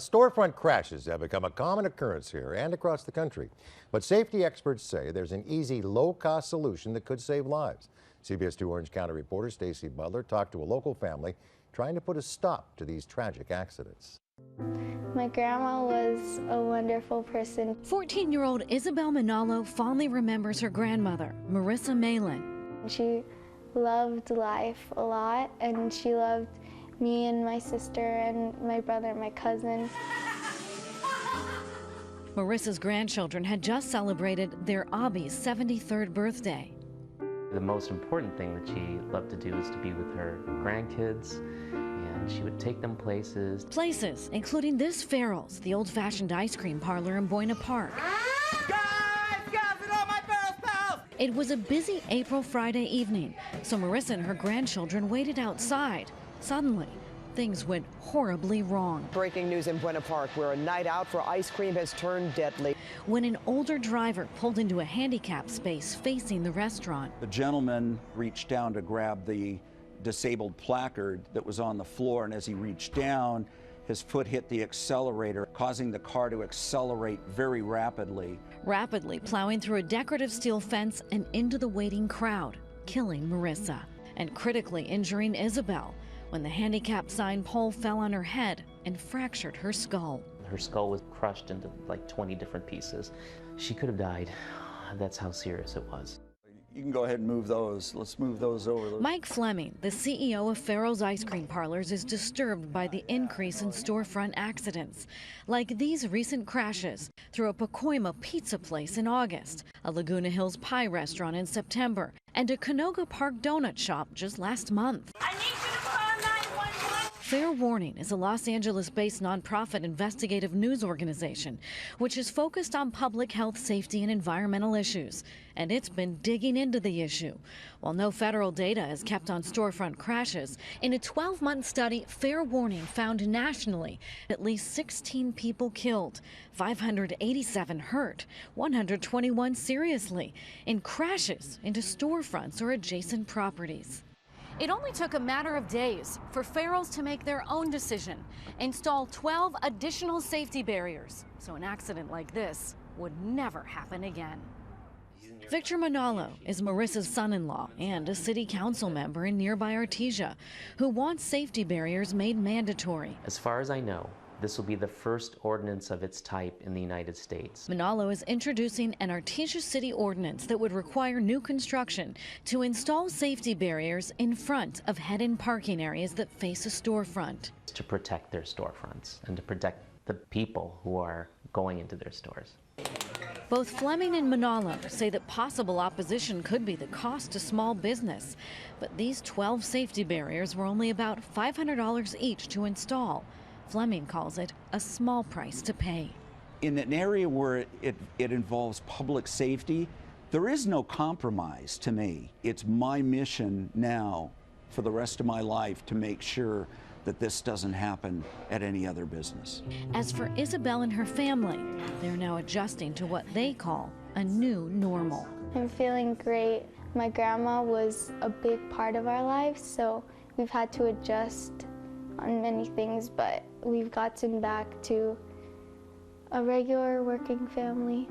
Storefront crashes have become a common occurrence here and across the country. But safety experts say there's an easy, low-cost solution that could save lives. CBS 2 Orange County reporter Stacy Butler talked to a local family trying to put a stop to these tragic accidents. My grandma was a wonderful person. 14-year-old Isabel Manalo fondly remembers her grandmother, Marisa Malin. She loved life a lot, and she loved me and my sister and my brother and my cousin. Marisa's grandchildren had just celebrated their Abby's 73rd birthday. The most important thing that she loved to do is to be with her grandkids, and she would take them places. Places, including this Farrell's, the old-fashioned ice cream parlor in Buena Park. It was a busy April Friday evening, so Marisa and her grandchildren waited outside. Suddenly, things went horribly wrong. Breaking news in Buena Park, where a night out for ice cream has turned deadly. When an older driver pulled into a handicap space facing the restaurant. The gentleman reached down to grab the disabled placard that was on the floor, and as he reached down, his foot hit the accelerator, causing the car to accelerate very rapidly. Rapidly plowing through a decorative steel fence and into the waiting crowd, killing Marisa, and critically injuring Isabel when the handicap sign pole fell on her head and fractured her skull. Her skull was crushed into like 20 different pieces. She could have died. That's how serious it was. You can go ahead and move those. Let's move those over. Mike Fleming, the CEO of Farrell's Ice Cream Parlors, is disturbed by the increase in storefront accidents, like these recent crashes through a Pacoima pizza place in August, a Laguna Hills pie restaurant in September, and a Canoga Park donut shop just last month. I need you to call 911. Fair Warning is a Los Angeles-based nonprofit investigative news organization which is focused on public health, safety, and environmental issues. And it's been digging into the issue. While no federal data is kept on storefront crashes, in a 12-month study, Fair Warning found nationally at least 16 people killed, 587 hurt, 121 seriously, in crashes into storefronts or adjacent properties. It only took a matter of days for Farrell's to make their own decision, install 12 additional safety barriers, so an accident like this would never happen again. Victor Manalo is Marisa's son-in-law and a city council member in nearby Artesia, who wants safety barriers made mandatory. As far as I know, this will be the first ordinance of its type in the United States. Manalo is introducing an Artesia City ordinance that would require new construction to install safety barriers in front of head-in parking areas that face a storefront. To protect their storefronts and to protect the people who are going into their stores. Both Fleming and Manalo say that possible opposition could be the cost to small business, but these 12 safety barriers were only about $500 each to install. Fleming calls it a small price to pay. In an area where it involves public safety, there is no compromise to me. It's my mission now for the rest of my life to make sure that this doesn't happen at any other business. As for Isabel and her family, they're now adjusting to what they call a new normal. I'm feeling great. My grandma was a big part of our lives, so we've had to adjust on many things, but we've gotten back to a regular working family.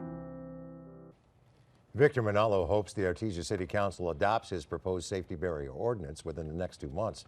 Victor Manalo hopes the Artesia City Council adopts his proposed safety barrier ordinance within the next 2 months.